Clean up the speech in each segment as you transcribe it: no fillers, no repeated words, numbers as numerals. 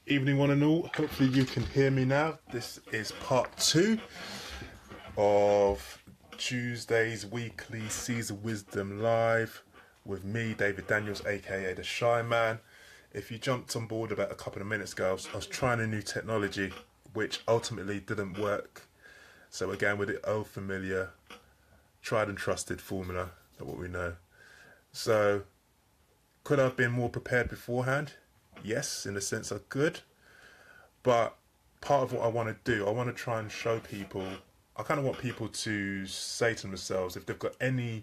Evening, one and all. Hopefully you can hear me now. This is part 2 of Tuesday's weekly Seeds of Wisdom Live with me, David Daniels, aka The Shy Man. If you jumped on board about a couple of minutes ago, I was trying a new technology which ultimately didn't work. So again, with the old familiar, tried and trusted formula of what we know. So, could I have been more prepared beforehand? Yes, in a sense I could. But part of what I want to do, I want to try and show people, I kind of want people to say to themselves, if they've got any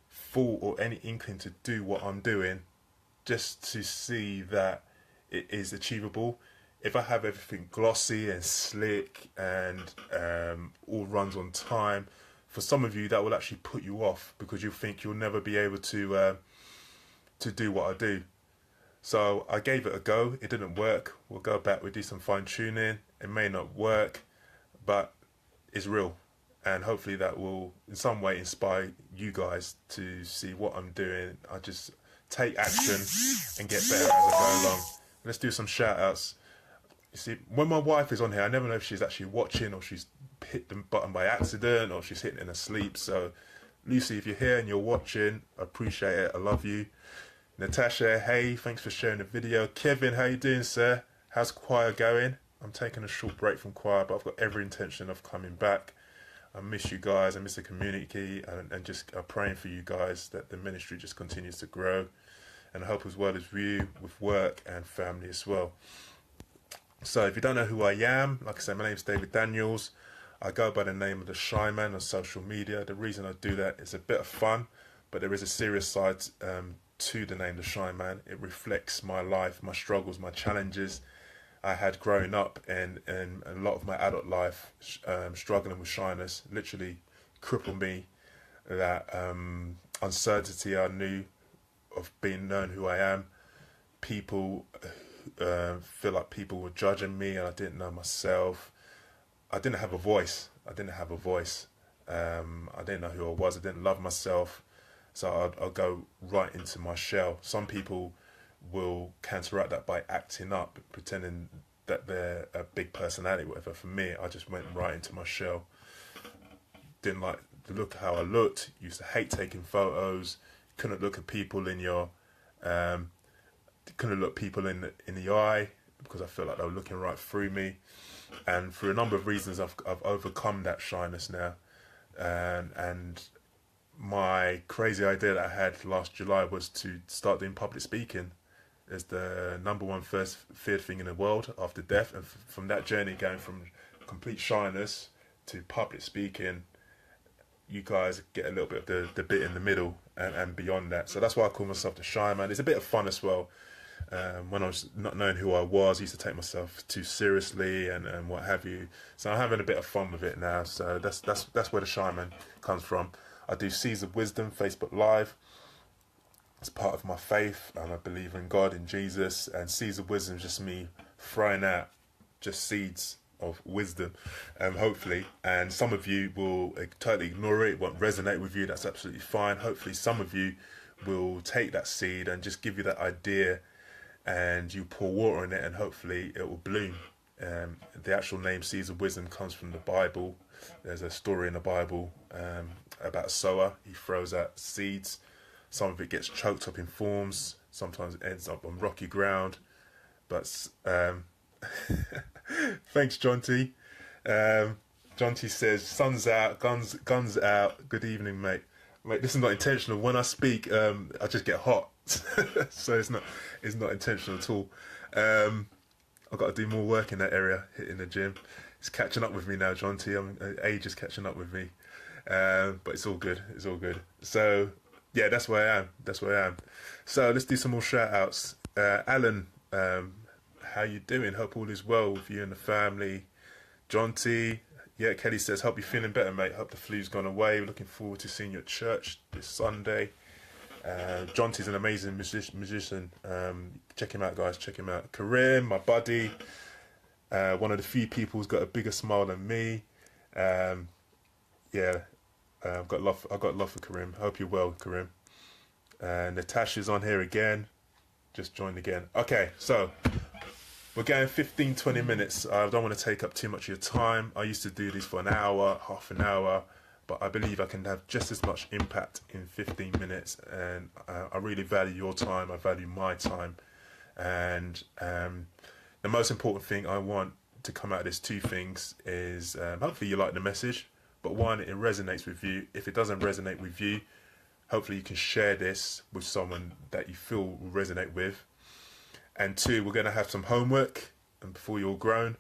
thought or any inkling to do what I'm doing, just to see that it is achievable. If I have everything glossy and slick and all runs on time, for some of you that will actually put you off because you think you'll never be able to do what I do. So I gave it a go. It didn't work. We'll go back. We'll do some fine tuning. It may not work, but it's real. And hopefully that will in some way inspire you guys to see what I'm doing. I just take action and get better as I go along. Let's do some shout outs. You see, when my wife is on here, I never know if she's actually watching or she's hit the button by accident or she's hitting in her sleep. So Lucy, if you're here and you're watching, I appreciate it. I love you. Natasha, hey, thanks for sharing the video. Kevin, how you doing, sir? How's choir going? I'm taking a short break from choir, but I've got every intention of coming back. I miss you guys. I miss the community, and just praying for you guys that the ministry just continues to grow, and I hope as well as you with work and family as well. So if you don't know who I am, like I said, my name's David Daniels. I go by the name of The Shy Man on social media. The reason I do that is a bit of fun, but there is a serious side to the name The Shy Man. It reflects my life, my struggles, my challenges I had growing up, and a lot of my adult life struggling with shyness literally crippled me. That uncertainty I knew of being known who I am. People feel like people were judging me and I didn't know myself. I didn't have a voice. I didn't know who I was. I didn't love myself. So I'll go right into my shell. Some people will counteract that by acting up, pretending that they're a big personality, whatever. For me, I just went right into my shell. Didn't like the look how I looked. Used to hate taking photos. Couldn't look at people in your, couldn't look people in the eye because I felt like they were looking right through me. And for a number of reasons, I've overcome that shyness now, and my crazy idea that I had last July was to start doing public speaking as the number one first feared thing in the world after death. And from that journey, going from complete shyness to public speaking, you guys get a little bit of the bit in the middle and beyond that. So that's why I call myself The Shy Man. It's a bit of fun as well. When I was not knowing who I was, I used to take myself too seriously and what have you. So I'm having a bit of fun with it now. So that's where The Shy Man comes from. I do Seeds of Wisdom, Facebook Live. It's part of my faith. I believe in God, in Jesus. And Seeds of Wisdom is just me throwing out just seeds of wisdom, hopefully. And some of you will totally ignore it, won't resonate with you. That's absolutely fine. Hopefully some of you will take that seed and just give you that idea, and you pour water in it, and hopefully it will bloom. The actual name Seeds of Wisdom comes from the Bible. There's a story in the Bible about a sower. He throws out seeds. Some of it gets choked up in thorns. Sometimes it ends up on rocky ground. But thanks, John T. John T says, "Sun's out, guns out. Good evening, mate." Mate, this is not intentional. When I speak, I just get hot. So it's not intentional at all. I've got to do more work in that area, hitting the gym. It's catching up with me now, John T. Age is catching up with me. But it's all good. It's all good. So, yeah, that's where I am. So let's do some more shout outs. Alan, how you doing? Hope all is well with you and the family. John T. Yeah, Kelly says, hope you're feeling better, mate. Hope the flu's gone away. We're looking forward to seeing you at church this Sunday. John T's an amazing musician. Check him out, guys. Check him out. Karim, my buddy. One of the few people who's got a bigger smile than me. Yeah, I've got love for Karim. Hope you're well, Karim. Natasha's on here again. Just joined again. Okay, so We're going 15, 20 minutes. I don't want to take up too much of your time. I used to do this for an hour, half an hour, but I believe I can have just as much impact in 15 minutes. And I really value your time. I value my time. And the most important thing I want to come out of this, two things, is hopefully you like the message. But one, it resonates with you. If it doesn't resonate with you, hopefully you can share this with someone that you feel will resonate with. And two, we're going to have some homework. And before you're grown,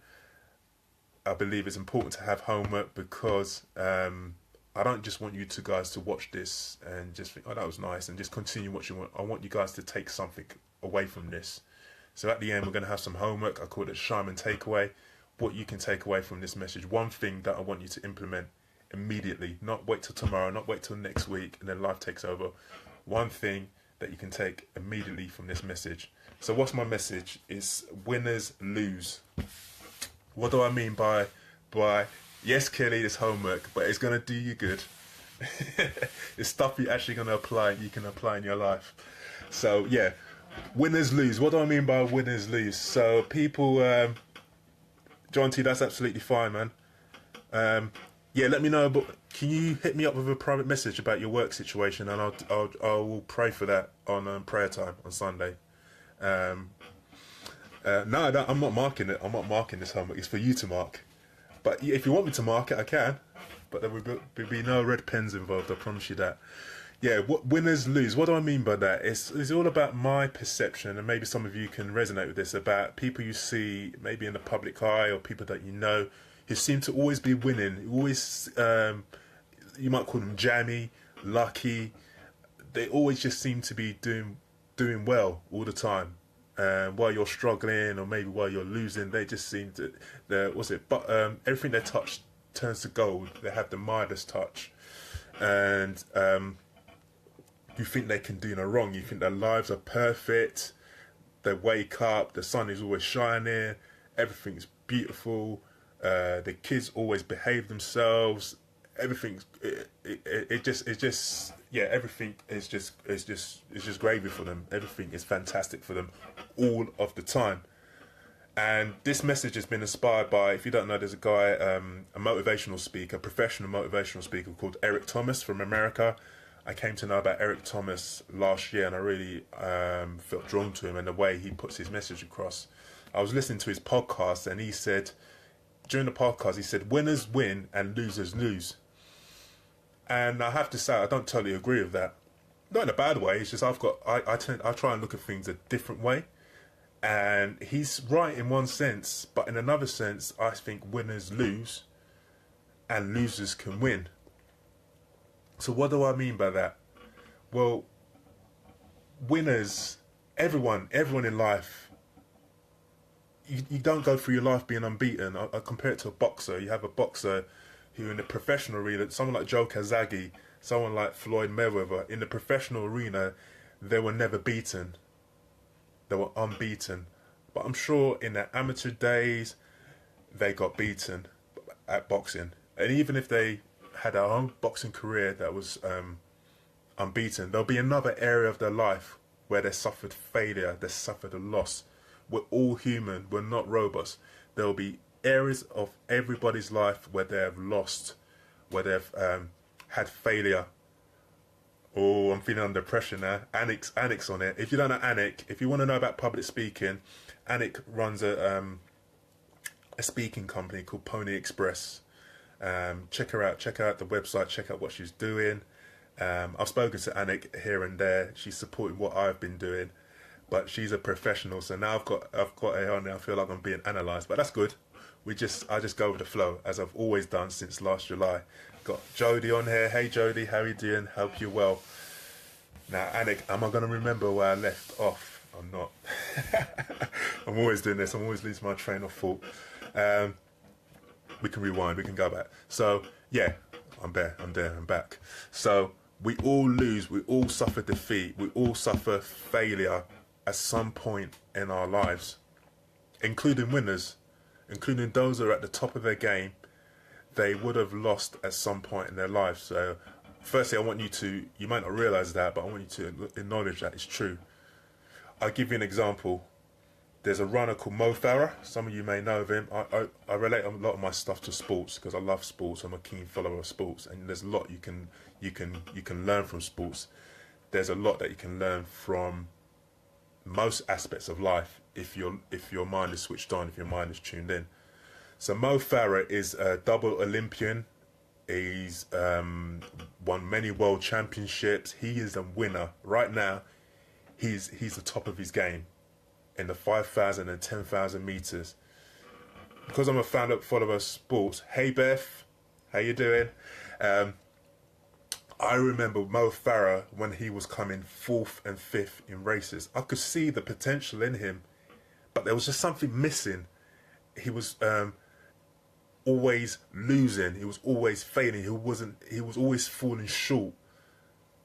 I believe it's important to have homework because I don't just want you two guys to watch this and just think, oh, that was nice, and just continue watching. I want you guys to take something away from this. So at the end, we're going to have some homework. I call it Shyman Takeaway. What you can take away from this message. One thing that I want you to implement immediately. Not wait till tomorrow, not wait till next week, and then life takes over. One thing that you can take immediately from this message. So what's my message? Is winners lose. What do I mean by yes, Kelly, it's homework, but it's going to do you good. It's stuff you're actually going to apply, you can apply in your life. So yeah, winners lose. What do I mean by winners lose? So people, John T, that's absolutely fine, man. Yeah, let me know. But can you hit me up with a private message about your work situation, and I will pray for that on prayer time on Sunday. No, I'm not marking it. I'm not marking this homework. It's for you to mark. But if you want me to mark it, I can. But there will be no red pens involved. I promise you that. Yeah, what winners lose. What do I mean by that? It's all about my perception, and maybe some of you can resonate with this, about people you see maybe in the public eye or people that you know who seem to always be winning. Always, you might call them jammy, lucky. They always just seem to be doing well all the time. While you're struggling, or maybe while you're losing, they just seem to. But everything they touch turns to gold. They have the Midas touch, and you think they can do no wrong. You think their lives are perfect. They wake up, the sun is always shining, everything's beautiful. The kids always behave themselves. Everything's it just everything is just gravy for them. Everything is fantastic for them all of the time. And this message has been inspired by, if you don't know, there's a guy, a motivational speaker, professional motivational speaker called Eric Thomas from America. I came to know about Eric Thomas last year, and I really felt drawn to him and the way he puts his message across. I was listening to his podcast, and he said, during the podcast, he said, winners win and losers lose. And I have to say, I don't totally agree with that. Not in a bad way. It's just I try and look at things a different way. And he's right in one sense, but in another sense, I think winners lose and losers can win. So what do I mean by that? Well, winners, everyone in life, you don't go through your life being unbeaten. I compare it to a boxer. You have a boxer who in the professional arena, someone like Joe Kazagi, someone like Floyd Mayweather, in the professional arena, they were never beaten. They were unbeaten. But I'm sure in their amateur days, they got beaten at boxing. And even if they had their own boxing career that was unbeaten, there'll be another area of their life where they suffered failure, they suffered a loss. We're all human, we're not robots. There'll be areas of everybody's life where they have lost, where they've had failure. Oh, I'm feeling under pressure now. Anik's on it. If you don't know Anik, if you want to know about public speaking, Anik runs a speaking company called Pony Express. Check her out. Check out the website. Check out what she's doing. I've spoken to Anik here and there. She's supporting what I've been doing, but she's a professional. So now I've got her on there. I feel like I'm being analysed, but that's good. I just go with the flow, as I've always done since last July. Got Jody on here. Hey Jody, how you doing? Hope you're well. Now Anik, am I going to remember where I left off? I'm not. I'm always doing this. I'm always losing my train of thought. We can rewind. We can go back. So yeah, I'm there. I'm back. So we all lose. We all suffer defeat. We all suffer failure at some point in our lives, including winners, including those that are at the top of their game. They would have lost at some point in their life. So firstly, I want you might not realise that, but I want you to acknowledge that it's true. I'll give you an example. There's a runner called Mo Farah. Some of you may know of him. I relate a lot of my stuff to sports because I love sports. I'm a keen follower of sports, and there's a lot you can learn from sports. There's a lot that you can learn from most aspects of life if your mind is switched on, if your mind is tuned in. So Mo Farah is a double Olympian. He's won many world championships. He is a winner right now. He's the top of his game in the 5,000 and 10,000 meters. Because I'm a fan of follower of sports. Hey Beth, how you doing? I remember Mo Farah when he was coming 4th and 5th in races. I could see the potential in him, but there was just something missing. He was always losing. He was always failing. He was always falling short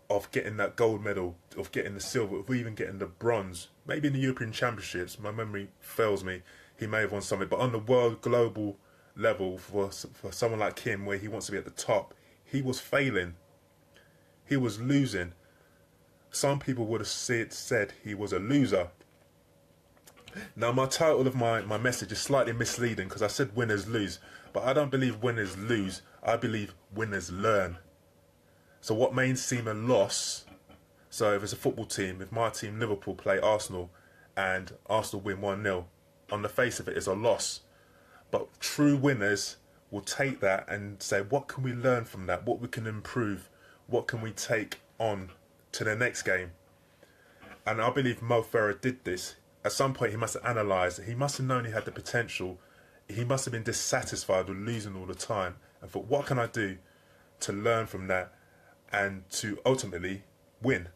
of getting that gold medal, of getting the silver, of even getting the bronze. Maybe in the European Championships, my memory fails me, he may have won something. But on the world, global level, for someone like him, where he wants to be at the top, he was failing. He was losing. Some people would have said he was a loser. Now, my title of my message is slightly misleading because I said winners lose. But I don't believe winners lose. I believe winners learn. So what may seem a loss, so if it's a football team, if my team Liverpool play Arsenal and Arsenal win 1-0, on the face of it, it's a loss. But true winners will take that and say, what can we learn from that? What we can improve? What can we take on to the next game? And I believe Mo Farah did this. At some point, he must have analysed it. He must have known he had the potential. He must have been dissatisfied with losing all the time. And thought, what can I do to learn from that and to ultimately win?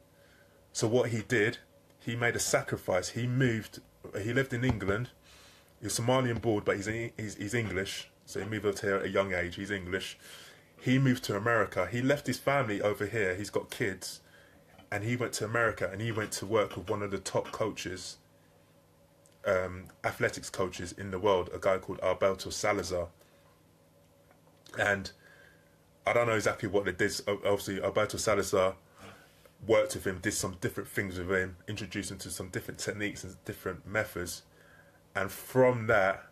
So what he did, he made a sacrifice. He lived in England. He's Somalian born, but he's English. So he moved over here at a young age. He's English. He moved to America. He left his family over here. He's got kids. And he went to America and he went to work with one of the top coaches, athletics coaches in the world, a guy called Alberto Salazar. And I don't know exactly what they did. Obviously, Alberto Salazar worked with him, did some different things with him, introduced him to some different techniques and different methods. And from that,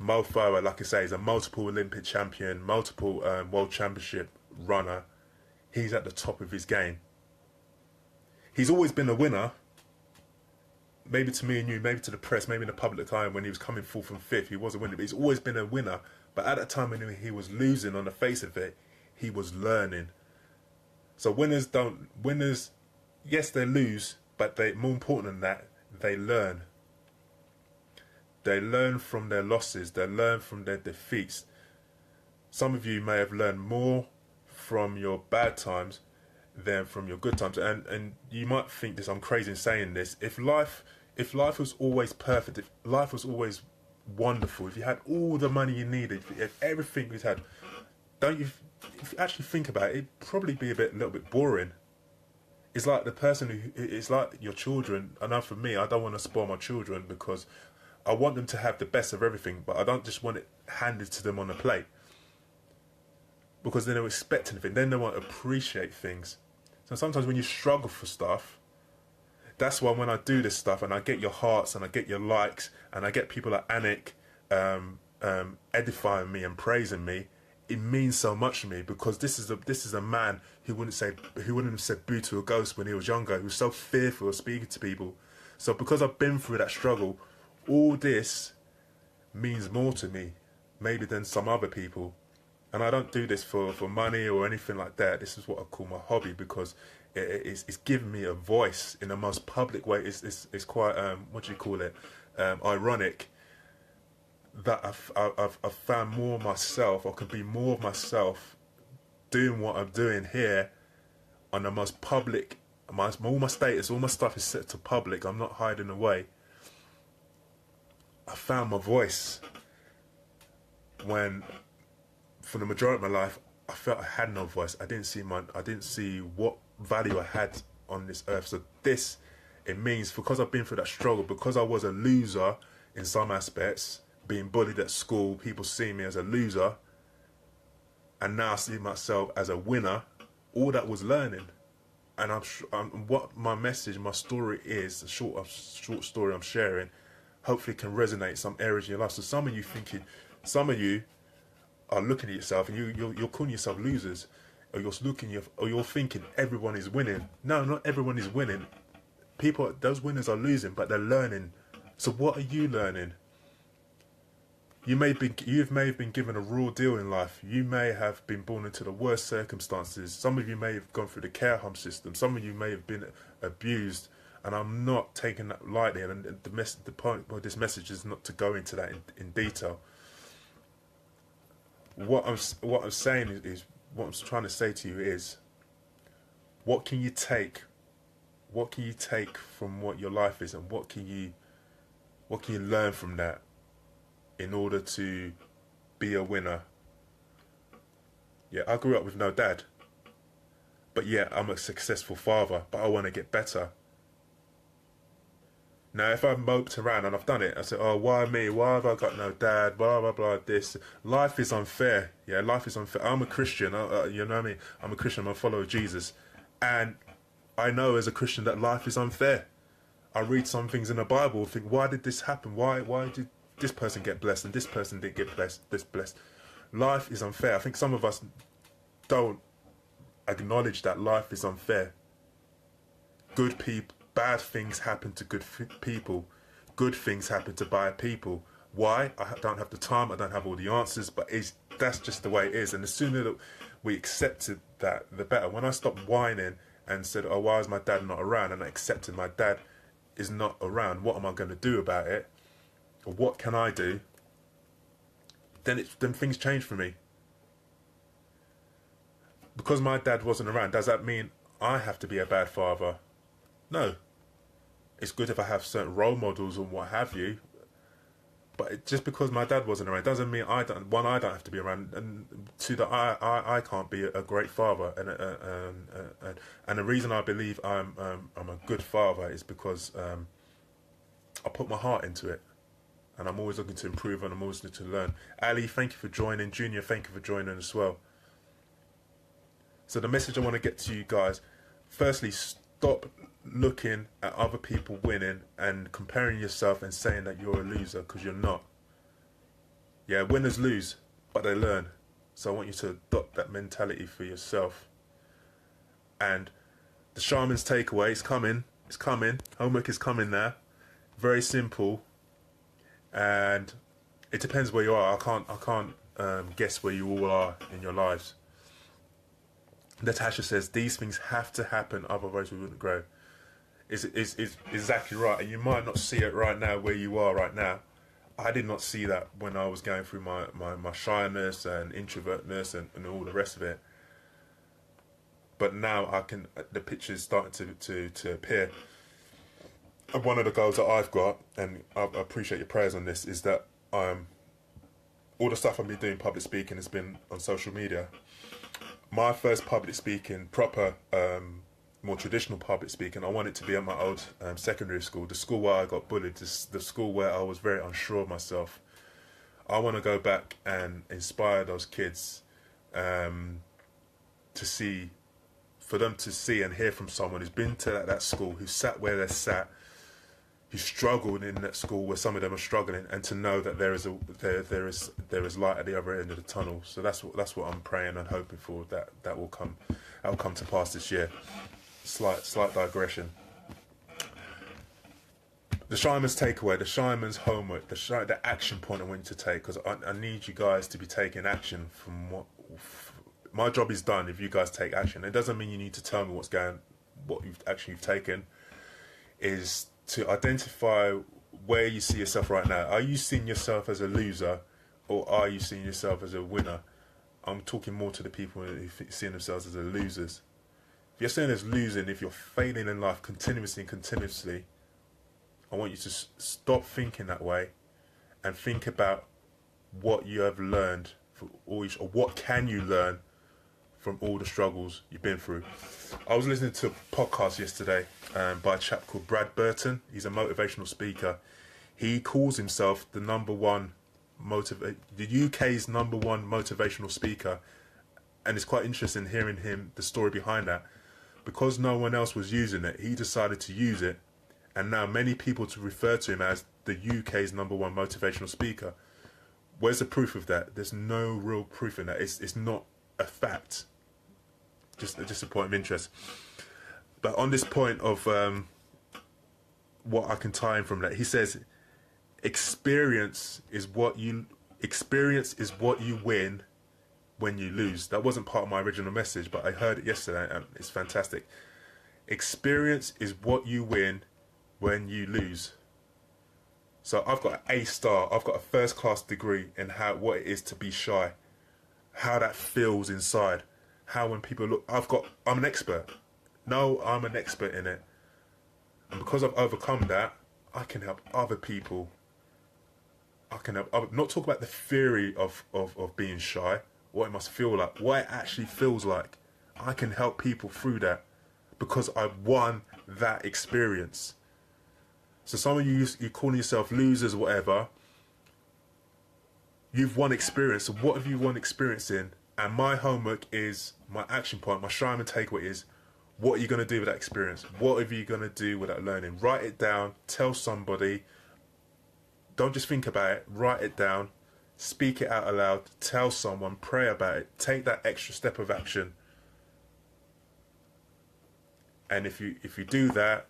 Mo Farah, like I say, is a multiple Olympic champion, multiple world championship runner. He's at the top of his game. He's always been a winner. Maybe to me and you, maybe to the press, maybe in the public eye, when he was coming 4th and 5th, he was a winner. But he's always been a winner. But at that time when he was losing on the face of it, he was learning. So winners, yes, they lose, but more important than that, they learn. They learn from their losses. They learn from their defeats. Some of you may have learned more from your bad times than from your good times. And you might think this, I'm crazy in saying this. If life was always perfect, if life was always wonderful, if you had all the money you needed, if you had everything you had, if you actually think about it, it'd probably be a little bit boring. It's like the person it's like your children. I know for me, I don't want to spoil my children because I want them to have the best of everything, but I don't just want it handed to them on a plate. Because then they'll expect anything, then they won't appreciate things. So sometimes when you struggle for stuff, that's why when I do this stuff and I get your hearts and I get your likes and I get people like Anik edifying me and praising me, it means so much to me, because this is a man who wouldn't have said boo to a ghost when he was younger. He was so fearful of speaking to people. So because I've been through that struggle, all this means more to me, maybe than some other people. And I don't do this for money or anything like that. This is what I call my hobby, because it's given me a voice in the most public way. It's quite, what do you call it, ironic that I've found more of myself, or can be more of myself doing what I'm doing here on the most public. All my status, all my stuff is set to public. I'm not hiding away. I found my voice when, for the majority of my life, I felt I had no voice. I didn't see what value I had on this earth. So it means, because I've been through that struggle, because I was a loser in some aspects, being bullied at school, people see me as a loser, and now I see myself as a winner. All that was learning. And what my message, my story is, a short story I'm sharing, hopefully can resonate in some areas in your life. So some of you are looking at yourself and you're calling yourself losers, or you're thinking everyone is winning. No, not everyone is winning. Those winners are losing, but they're learning. So what are you learning? You may have been given a raw deal in life. You may have been born into the worst circumstances. Some of you may have gone through the care home system. Some of you may have been abused. And I'm not taking that lightly. And the point of this message is not to go into that in detail. What I'm saying is what I'm trying to say to you is, what can you take? What can you take from what your life is, and what can you learn from that in order to be a winner? Yeah, I grew up with no dad, but yeah, I'm a successful father, but I want to get better. Now, if I've moped around, and I've done it, I say, oh, why me? Why have I got no dad? Blah, blah, blah, this. Life is unfair. Yeah, life is unfair. I'm a Christian, you know what I mean? I'm a Christian, I'm a follower of Jesus. And I know as a Christian that life is unfair. I read some things in the Bible and think, why did this happen? Why did this person get blessed and this person didn't get blessed? Life is unfair. I think some of us don't acknowledge that life is unfair. Bad things happen to good people. Good things happen to bad people. Why? I don't have the time. I don't have all the answers. But that's just the way it is. And the sooner that we accepted that, the better. When I stopped whining and said, oh, why is my dad not around? And I accepted my dad is not around. What am I going to do about it? Or what can I do? Then things change for me. Because my dad wasn't around, does that mean I have to be a bad father? No. It's good if I have certain role models and what have you, but just because my dad wasn't around doesn't mean I don't have to be around, and two, that I can't be a great father. And the reason I believe I'm a good father is because I put my heart into it, and I'm always looking to improve, and I'm always looking to learn. Ali, thank you for joining. Junior, thank you for joining as well. So the message I want to get to you guys, firstly, stop looking at other people winning and comparing yourself and saying that you're a loser, because you're not. Yeah, winners lose, but they learn. So I want you to adopt that mentality for yourself. And the shaman's takeaway is coming. It's coming. Homework is coming now. Very simple. And it depends where you are. I can't guess where you all are in your lives. Natasha says, these things have to happen, otherwise we wouldn't grow. Is exactly right. And you might not see it right now where you are right now. I did not see that when I was going through my shyness and introvertness and all the rest of it. But now the picture's starting to appear. And one of the goals that I've got, and I appreciate your prayers on this, is that all the stuff I've been doing public speaking has been on social media. My first public speaking, proper, more traditional public speaking, I wanted to be at my old secondary school, the school where I got bullied, the school where I was very unsure of myself. I want to go back and inspire those kids for them to see and hear from someone who's been to that school, who sat where they sat, who struggled in that school where some of them are struggling, and to know that there is light at the other end of the tunnel. So that's what I'm praying and hoping for, that will come to pass this year. Slight digression. The shaman's takeaway, the shaman's homework, the action point I want you to take, because I need you guys to be taking action from what my job is done. If you guys take action, it doesn't mean you need to tell me what you've taken. Is to identify where you see yourself right now. Are you seeing yourself as a loser, or are you seeing yourself as a winner? I'm talking more to the people who see themselves as losers. If you're saying as losing, if you're failing in life continuously, I want you to stop thinking that way and think about what you have learned or what can you learn from all the struggles you've been through. I was listening to a podcast yesterday by a chap called Brad Burton. He's a motivational speaker. He calls himself the UK's number one motivational speaker, and it's quite interesting hearing the story behind that. Because no one else was using it, he decided to use it, and now many people to refer to him as the UK's #1 motivational speaker. Where's the proof of that? There's no real proof in that. It's not a fact. Just a point of interest. But on this point of what I can tie in from that, he says, experience is what you win when you lose. That wasn't part of my original message, but I heard it yesterday and it's fantastic. Experience is what you win when you lose. So I've got an A-star. I've got a first-class degree in what it is to be shy, how that feels inside, how when people look, I'm an expert. No, I'm an expert in it. And because I've overcome that, I can help other people. I can help, not talk about the theory of being shy, what it must feel like, what it actually feels like. I can help people through that because I won that experience. So some of you calling yourself losers or whatever, you've won experience. So what have you won experience in? And my homework is, my action point, my Shireman takeaway is, what are you going to do with that experience? What are you going to do with that learning? Write it down, tell somebody. Don't just think about it, write it down, speak it out aloud, tell someone, pray about it, take that extra step of action. And if you do that,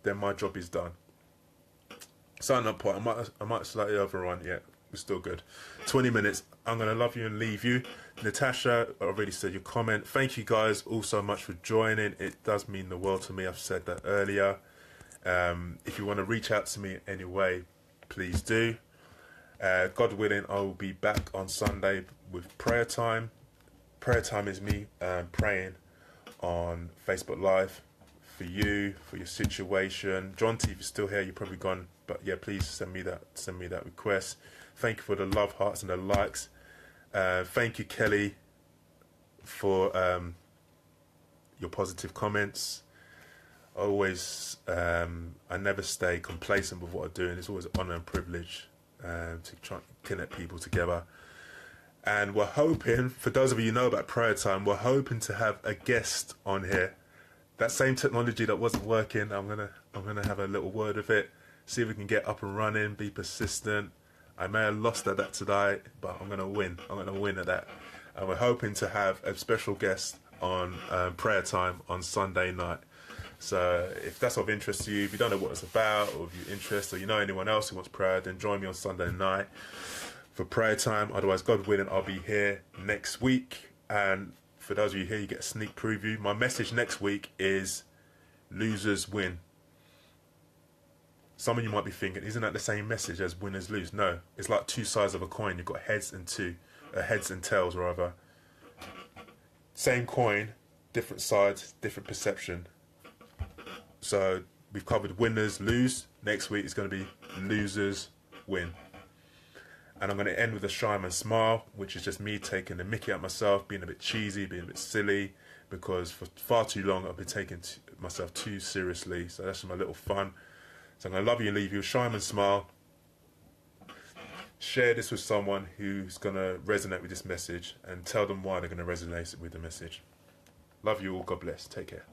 then my job is done. Sign up point, I might slightly overrun, yeah, we're still good. 20 minutes, I'm going to love you and leave you. Natasha, I already said your comment. Thank you guys all so much for joining. It does mean the world to me, I've said that earlier. If you want to reach out to me in any way, please do. God willing, I will be back on Sunday with prayer time. Prayer time is me praying on Facebook Live for you, for your situation. John T, if you're still here, you're probably gone, but yeah, please send me that request. Thank you for the love hearts and the likes. Thank you, Kelly, for your positive comments. I never stay complacent with what I'm doing. It's always an honour and privilege to try and connect people together. And we're hoping, for those of you who know about prayer time, we're hoping to have a guest on here. That same technology that wasn't working, I'm gonna have a little word of it, see if we can get up and running, be persistent. I may have lost at that today, but I'm gonna win. I'm gonna win at that. And we're hoping to have a special guest on prayer time on Sunday night. So if that's of interest to you, if you don't know what it's about, or if you're interested, or you know anyone else who wants prayer, then join me on Sunday night for prayer time. Otherwise, God willing, I'll be here next week. And for those of you here, you get a sneak preview. My message next week is losers win. Some of you might be thinking, isn't that the same message as winners lose? No, it's like two sides of a coin. You've got heads and tails rather. Same coin, different sides, different perception. So we've covered winners lose. Next week is going to be losers win. And I'm going to end with a Shireman smile, which is just me taking the mickey out myself, being a bit cheesy, being a bit silly, because for far too long I've been taking myself too seriously. So that's my little fun. So I'm going to love you and leave you. Shireman smile. Share this with someone who's going to resonate with this message and tell them why they're going to resonate with the message. Love you all. God bless. Take care.